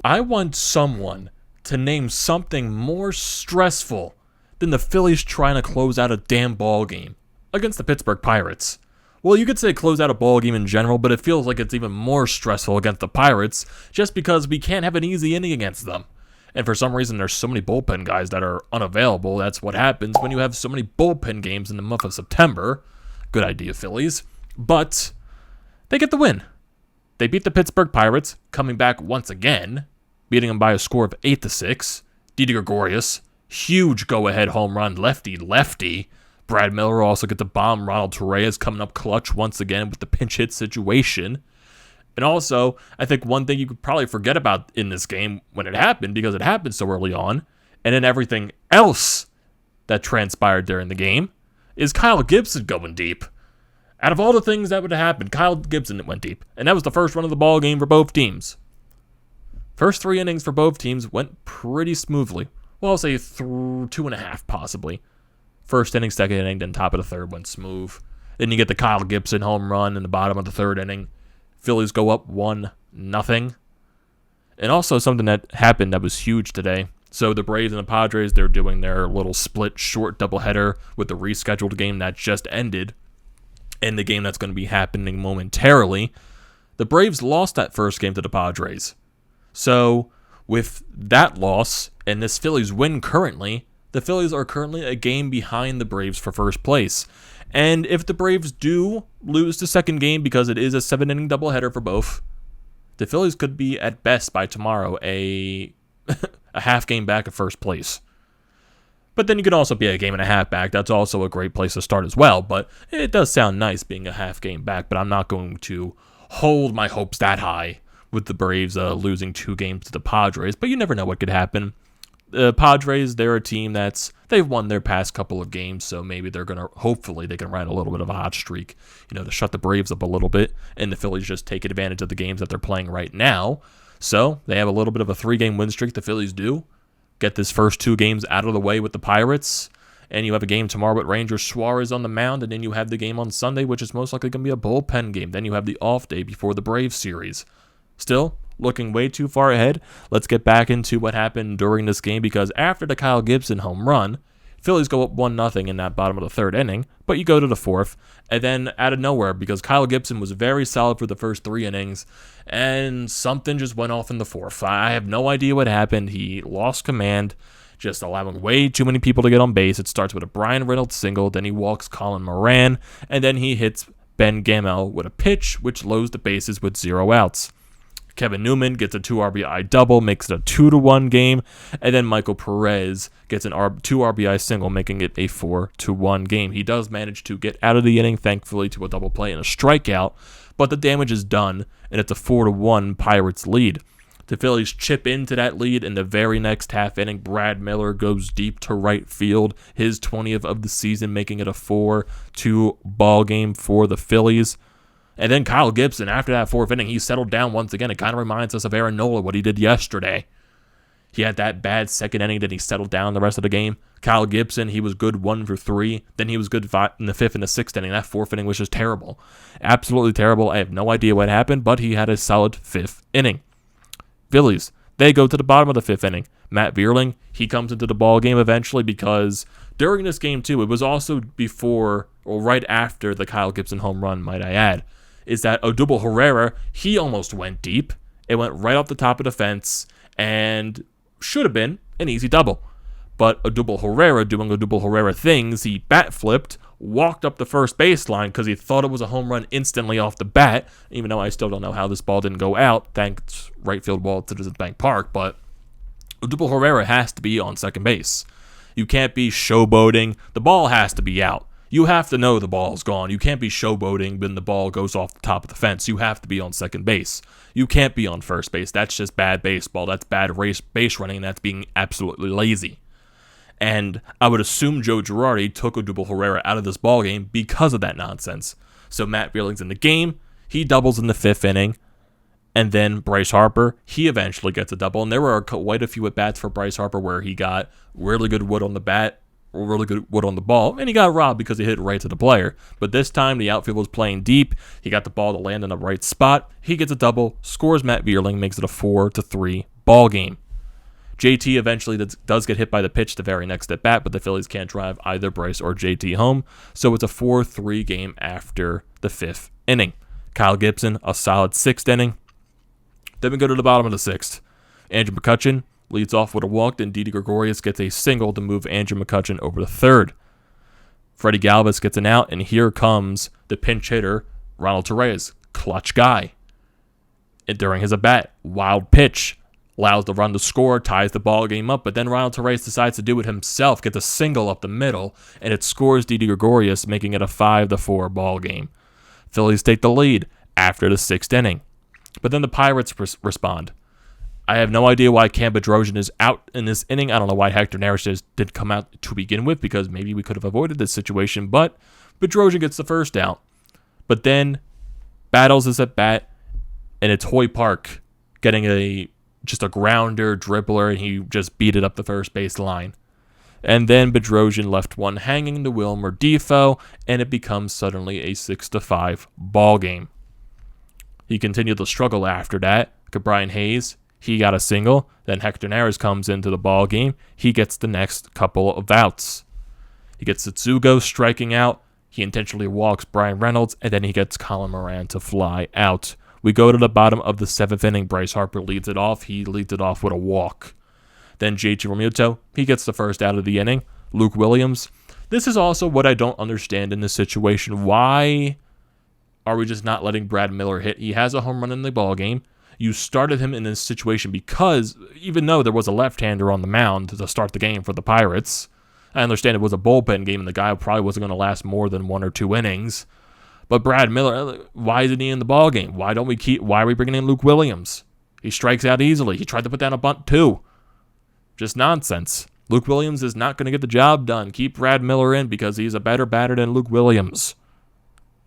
I want someone to name something more stressful than the Phillies trying to close out a damn ball game against the Pittsburgh Pirates. Well, you could say close out a ball game in general, but it feels like it's even more stressful against the Pirates just because we can't have an easy inning against them. And for some reason, there's so many bullpen guys that are unavailable. That's what happens when you have so many bullpen games in the month of September. Good idea, Phillies. But they get the win. They beat the Pittsburgh Pirates, coming back once again, beating them by a score of 8-6. Didi Gregorius, huge go-ahead home run, lefty. Brad Miller also gets a bomb. Ronald Torreyes coming up clutch once again with the pinch hit situation. And also, I think one thing you could probably forget about in this game when it happened, because it happened so early on, and then everything else that transpired during the game, is Kyle Gibson going deep. Out of all the things that would have happened, Kyle Gibson went deep. And that was the first run of the ball game for both teams. First 3 innings for both teams went pretty smoothly. Well, I'll say 2.5 possibly. First inning, second inning, then top of the third went smooth. Then you get the Kyle Gibson home run in the bottom of the third inning. Phillies go up 1-0. And also something that happened that was huge today. So the Braves and the Padres, they're doing their little split short doubleheader with the rescheduled game that just ended. And the game that's going to be happening momentarily. The Braves lost that first game to the Padres. So with that loss and this Phillies win currently, the Phillies are currently a game behind the Braves for first place. And if the Braves do lose the second game, because it is a 7-inning doubleheader for both, the Phillies could be at best by tomorrow a half game back of first place. But then you could also be a game and a half back. That's also a great place to start as well. But it does sound nice being a half game back. But I'm not going to hold my hopes that high with the Braves losing 2 games to the Padres. But you never know what could happen. The Padres, they're a team they've won their past couple of games. So maybe hopefully they can ride a little bit of a hot streak, to shut the Braves up a little bit. And the Phillies just take advantage of the games that they're playing right now. So they have a little bit of a 3-game win streak, the Phillies do. Get this first 2 games out of the way with the Pirates, and you have a game tomorrow with Ranger Suarez on the mound, and then you have the game on Sunday, which is most likely going to be a bullpen game. Then you have the off day before the Braves series. Still, looking way too far ahead. Let's get back into what happened during this game, because after the Kyle Gibson home run, Phillies go up 1-0 in that bottom of the third inning, but you go to the fourth, and then out of nowhere, because Kyle Gibson was very solid for the first 3 innings, and something just went off in the fourth. I have no idea what happened. He lost command, just allowing way too many people to get on base. It starts with a Brian Reynolds single, then he walks Colin Moran, and then he hits Ben Gamel with a pitch, which loads the bases with 0 outs. Kevin Newman gets a 2 RBI double, makes it a 2-1 game, and then Michael Perez gets an 2 RBI single, making it a 4-1 game. He does manage to get out of the inning, thankfully, to a double play and a strikeout, but the damage is done, and it's a 4-1 Pirates lead. The Phillies chip into that lead in the very next half inning. Brad Miller goes deep to right field, his 20th of the season, making it a 4-2 ball game for the Phillies. And then Kyle Gibson, after that 4th inning, he settled down once again. It kind of reminds us of Aaron Nola, what he did yesterday. He had that bad second inning, then he settled down the rest of the game. Kyle Gibson, he was good 1 for 3. Then he was good in the 5th and the 6th inning. That 4th inning was just terrible. Absolutely terrible. I have no idea what happened, but he had a solid 5th inning. Phillies, they go to the bottom of the 5th inning. Matt Vierling, he comes into the ball game eventually, because during this game too, it was also before or right after the Kyle Gibson home run, might I add, is that Odubel Herrera, he almost went deep. It went right off the top of the fence and should have been an easy double. But Odubel Herrera, doing Odubel Herrera things, he bat flipped, walked up the first baseline because he thought it was a home run instantly off the bat, even though I still don't know how this ball didn't go out, thanks right field wall at Citizens Bank Park, but Odubel Herrera has to be on second base. You can't be showboating. The ball has to be out. You have to know the ball's gone. You can't be showboating when the ball goes off the top of the fence. You have to be on second base. You can't be on first base. That's just bad baseball. That's bad base running, and that's being absolutely lazy. And I would assume Joe Girardi took Odubel Herrera out of this ballgame because of that nonsense. So Matt Vierling's in the game. He doubles in the 5th inning. And then Bryce Harper, he eventually gets a double. And there were quite a few at-bats for Bryce Harper where he got really good wood on the bat, really good wood on the ball, and he got robbed because he hit right to the player. But this time, the outfield was playing deep. He got the ball to land in the right spot. He gets a double, scores Matt Vierling, makes it a 4-3 ball game. JT eventually does get hit by the pitch the very next at bat, but the Phillies can't drive either Bryce or JT home, so it's a 4-3 game after the 5th inning. Kyle Gibson, a solid 6th inning. Then we go to the bottom of the 6th. Andrew McCutchen leads off with a walk, and Didi Gregorius gets a single to move Andrew McCutchen over to 3rd. Freddie Galvis gets an out, and here comes the pinch hitter, Ronald Torreyes, clutch guy. And during his at-bat, wild pitch, allows the run to score, ties the ball game up, but then Ronald Torreyes decides to do it himself, gets a single up the middle, and it scores Didi Gregorius, making it a 5-4 ball game. Phillies take the lead after the 6th inning. But then the Pirates respond. I have no idea why Cam Bedrosian is out in this inning. I don't know why Hector Neris did come out to begin with, because maybe we could have avoided this situation, but Bedrosian gets the first out. But then battles his at bat, and it's Hoy Park getting just a grounder dribbler, and he just beat it up the first base line. And then Bedrosian left one hanging to Wilmer Defoe, and it becomes suddenly a 6-5 ball game. He continued to struggle after that. Brian Hayes, he got a single. Then Hector Neris comes into the ball game. He gets the next couple of outs. He gets Satsugo striking out. He intentionally walks Brian Reynolds, and then he gets Colin Moran to fly out. We go to the bottom of the 7th inning. Bryce Harper leads it off. He leads it off with a walk. Then JT Realmuto, he gets the first out of the inning. Luke Williams. This is also what I don't understand in this situation. Why are we just not letting Brad Miller hit? He has a home run in the ball game. You started him in this situation because, even though there was a left-hander on the mound to start the game for the Pirates, I understand it was a bullpen game and the guy probably wasn't going to last more than 1 or 2 innings. But Brad Miller, why isn't he in the ball game? Why are we bringing in Luke Williams? He strikes out easily. He tried to put down a bunt too. Just nonsense. Luke Williams is not going to get the job done. Keep Brad Miller in because he's a better batter than Luke Williams.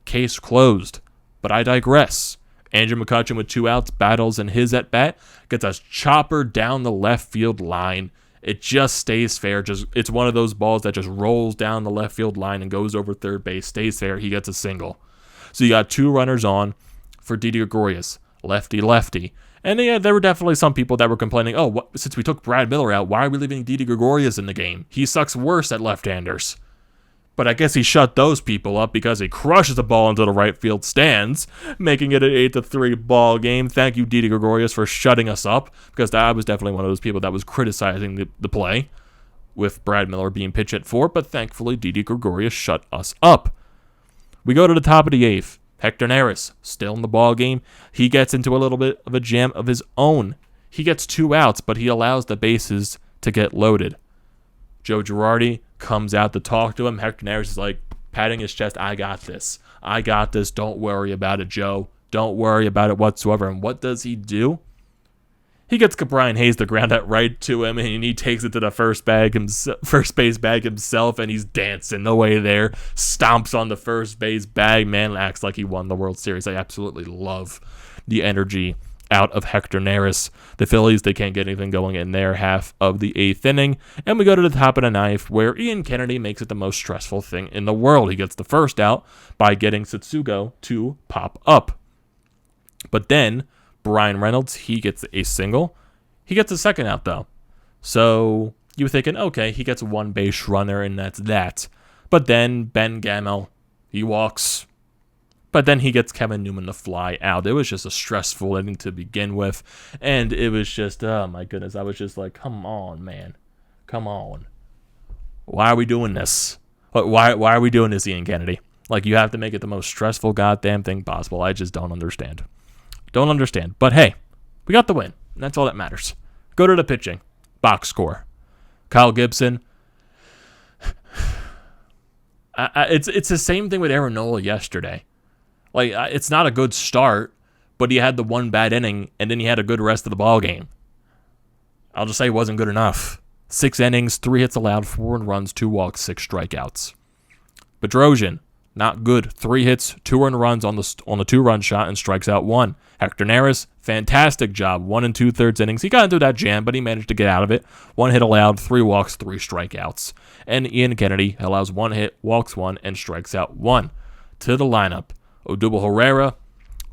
Case closed. But I digress. Andrew McCutchen with 2 outs battles in his at-bat, gets a chopper down the left field line. It just stays fair. It's one of those balls that just rolls down the left field line and goes over 3rd base, stays fair. He gets a single. So you got 2 runners on for Didi Gregorius, lefty. And yeah, there were definitely some people that were complaining, since we took Brad Miller out, why are we leaving Didi Gregorius in the game? He sucks worse at left-handers. But I guess he shut those people up because he crushes the ball into the right field stands, making it an 8-3 ball game. Thank you, Didi Gregorius, for shutting us up, because I was definitely one of those people that was criticizing the play with Brad Miller being pitched at 4, but thankfully Didi Gregorius shut us up. We go to the top of the 8th. Hector Neris, still in the ball game. He gets into a little bit of a jam of his own. He gets 2 outs, but he allows the bases to get loaded. Joe Girardi comes out to talk to him. Hector Neris is like patting his chest. I got this. Don't worry about it, Joe. Don't worry about it whatsoever. And what does he do? He gets Brian Hayes to ground out right to him, and he takes it to the first base bag himself, and he's dancing the way there, stomps on the first base bag. Man, acts like he won the World Series. I absolutely love the energy out of Hector Neris. The Phillies, they can't get anything going in their half of the 8th inning, and we go to the top of the 9th, where Ian Kennedy makes it the most stressful thing in the world. He gets the first out by getting Satsugo to pop up. But then Brian Reynolds, he gets a single. He gets a second out, though. So you were thinking, okay, he gets 1 base runner, and that's that. But then Ben Gamel, he walks. But then he gets Kevin Newman to fly out. It was just a stressful inning to begin with. And it was just, oh my goodness. I was just like, come on, man. Come on. Why are we doing this? Why are we doing this, Ian Kennedy? Like, you have to make it the most stressful goddamn thing possible. I just don't understand. But hey, we got the win. And that's all that matters. Go to the pitching. Box score. Kyle Gibson. It's the same thing with Aaron Nola yesterday. Like, it's not a good start, but he had the 1 bad inning, and then he had a good rest of the ball game. I'll just say it wasn't good enough. 6 innings, 3 hits allowed, 4 earned runs, 2 walks, 6 strikeouts. Bedrosian, not good. 3 hits, 2 earned runs on the 2-run shot, and strikes out 1. Hector Neris, fantastic job. 1 2/3 innings. He got into that jam, but he managed to get out of it. 1 hit allowed, 3 walks, 3 strikeouts. And Ian Kennedy allows 1 hit, walks 1, and strikes out 1. To the lineup. Odubel Herrera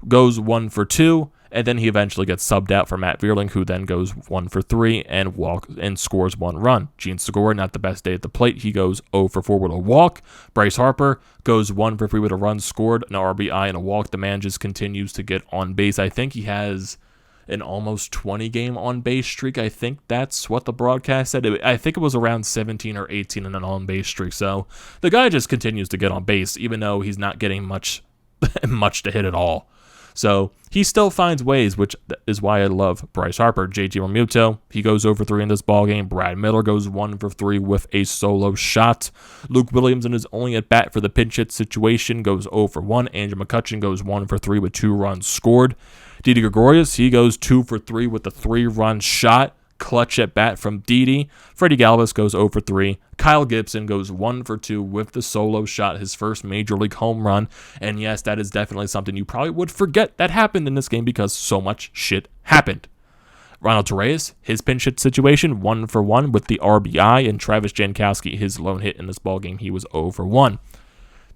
goes 1 for 2, And then he eventually gets subbed out for Matt Vierling, who then goes 1 for 3 and scores 1 run. Gene Segura, not the best day at the plate. He goes 0 for 4 with a walk. Bryce Harper goes 1 for 3 with a run scored, an RBI, and a walk. The man just continues to get on base. I think he has an almost 20-game on-base streak. I think that's what the broadcast said. I think it was around 17 or 18 in an on-base streak. So the guy just continues to get on base, even though he's not getting much to hit at all. So he still finds ways, which is why I love Bryce Harper. JT Realmuto, he goes 0 for 3 in this ballgame. Brad Miller goes 1 for 3 with a solo shot. Luke Williams in his only at bat for the pinch hit situation goes 0 for 1. Andrew McCutchen goes 1 for 3 with 2 runs scored. Didi Gregorius, he goes 2 for 3 with a 3-run shot. Clutch at bat from Didi. Freddie Galvis goes 0 for 3. Kyle Gibson goes 1 for 2 with the solo shot, his first major league home run. And yes, that is definitely something you probably would forget that happened in this game because so much shit happened. Ronald Torreyes, his pinch hit situation, 1 for 1 with the RBI. And Travis Jankowski, his lone hit in this ballgame, he was 0 for 1. In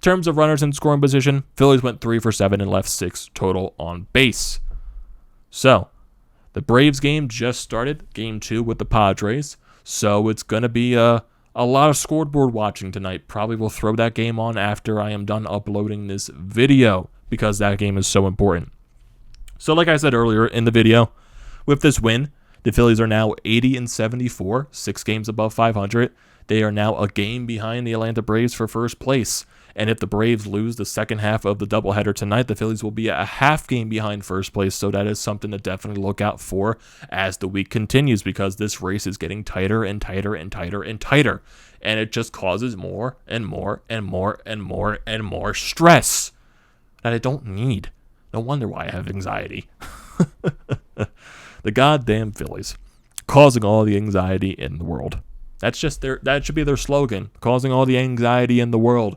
terms of runners in scoring position, Phillies went 3 for 7 and left 6 total on base. So, the Braves game just started, game 2 with the Padres, so it's going to be a lot of scoreboard watching tonight. Probably will throw that game on after I am done uploading this video because that game is so important. So like I said earlier in the video, with this win, the Phillies are now 80-74, 6 games above 500. They are now a game behind the Atlanta Braves for first place. And if the Braves lose the second half of the doubleheader tonight, the Phillies will be a half game behind first place. So that is something to definitely look out for as the week continues because this race is getting tighter and tighter and tighter and tighter. And it just causes more and more and more and more and more stress that I don't need. No wonder why I have anxiety. The goddamn Phillies causing all the anxiety in the world. That should be their slogan, causing all the anxiety in the world.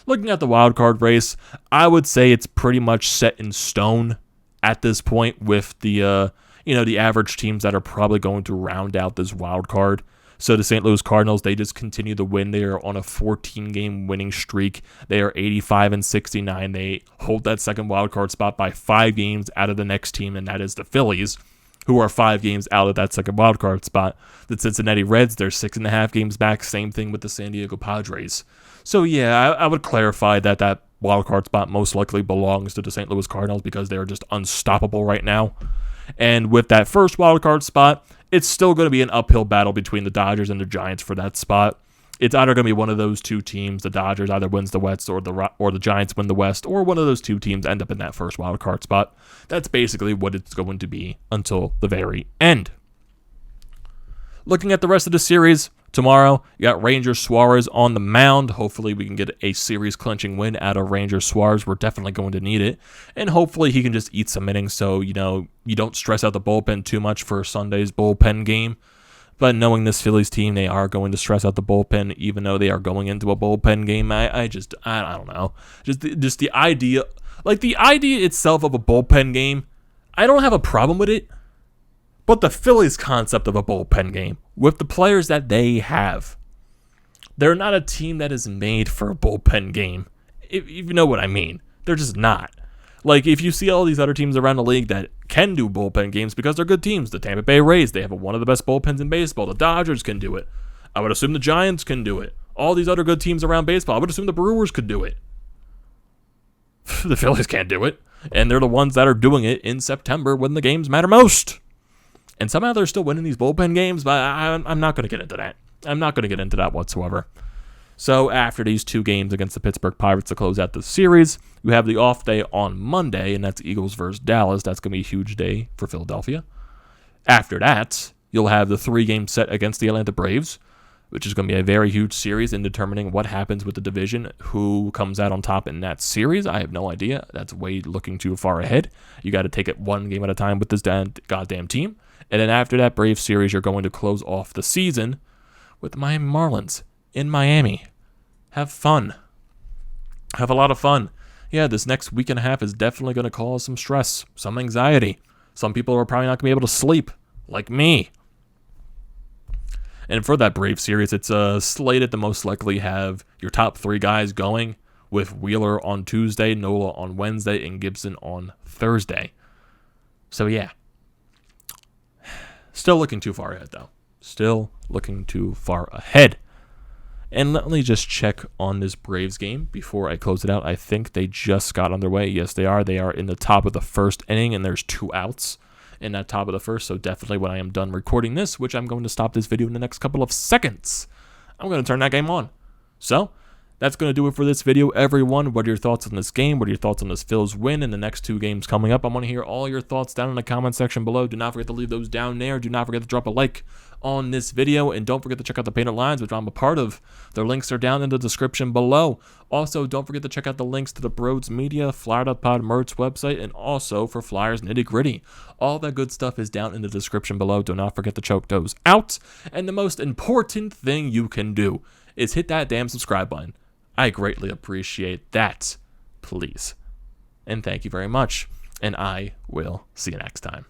Looking at the wild card race, I would say it's pretty much set in stone at this point with the the average teams that are probably going to round out this wild card. So the St. Louis Cardinals, they just continue to win. They are on a 14-game winning streak. They are 85-69. They hold that second wild card spot by 5 games out of the next team, and that is the Phillies, who are 5 games out of that second wild card spot. The Cincinnati Reds, they're 6.5 games back. Same thing with the San Diego Padres. So yeah, I would clarify that wild card spot most likely belongs to the St. Louis Cardinals because they are just unstoppable right now. And with that first wild card spot, it's still going to be an uphill battle between the Dodgers and the Giants for that spot. It's either going to be one of those two teams. The Dodgers either wins the West or the Giants win the West, or one of those two teams end up in that first wild card spot. That's basically what it's going to be until the very end. Looking at the rest of the series, tomorrow, you got Ranger Suarez on the mound. Hopefully, we can get a series-clinching win out of Ranger Suarez. We're definitely going to need it. And hopefully, he can just eat some innings so, you don't stress out the bullpen too much for Sunday's bullpen game. But knowing this Phillies team, they are going to stress out the bullpen, even though they are going into a bullpen game. I don't know. Just the idea, the idea itself of a bullpen game, I don't have a problem with it. But the Phillies' concept of a bullpen game, with the players that they have, they're not a team that is made for a bullpen game. If you know what I mean. They're just not. If you see all these other teams around the league that can do bullpen games because they're good teams, the Tampa Bay Rays, they have one of the best bullpens in baseball. The Dodgers can do it. I would assume the Giants can do it. All these other good teams around baseball, I would assume the Brewers could do it. The Phillies can't do it. And they're the ones that are doing it in September when the games matter most. And somehow they're still winning these bullpen games, but I'm not going to get into that. I'm not going to get into that whatsoever. So after these 2 games against the Pittsburgh Pirates to close out the series, you have the off day on Monday, and that's Eagles versus Dallas. That's going to be a huge day for Philadelphia. After that, you'll have the 3-game set against the Atlanta Braves, which is going to be a very huge series in determining what happens with the division, who comes out on top in that series. I have no idea. That's way looking too far ahead. You got to take it 1 game at a time with this goddamn team. And then after that Braves series, you're going to close off the season with the Miami Marlins in Miami. Have fun. Have a lot of fun. Yeah, this next week and a half is definitely going to cause some stress, some anxiety. Some people are probably not going to be able to sleep, like me. And for that Braves series, it's slated to most likely have your top 3 guys going, with Wheeler on Tuesday, Nola on Wednesday, and Gibson on Thursday. So yeah. Still looking too far ahead, though. Still looking too far ahead. And let me just check on this Braves game before I close it out. I think they just got underway. Yes, they are. They are in the top of the first inning, and there's 2 outs in that top of the first. So definitely when I am done recording this, which I'm going to stop this video in the next couple of seconds, I'm going to turn that game on. So that's going to do it for this video, everyone. What are your thoughts on this game? What are your thoughts on this Phillies win and the next 2 games coming up? I want to hear all your thoughts down in the comment section below. Do not forget to leave those down there. Do not forget to drop a like on this video. And don't forget to check out the Painted Lines, which I'm a part of. Their links are down in the description below. Also, don't forget to check out the links to the Broads Media, Flyer Pod merch website, and also for Flyers Nitty Gritty. All that good stuff is down in the description below. Do not forget to choke those out. And the most important thing you can do is hit that damn subscribe button. I greatly appreciate that. Please. And thank you very much. And I will see you next time.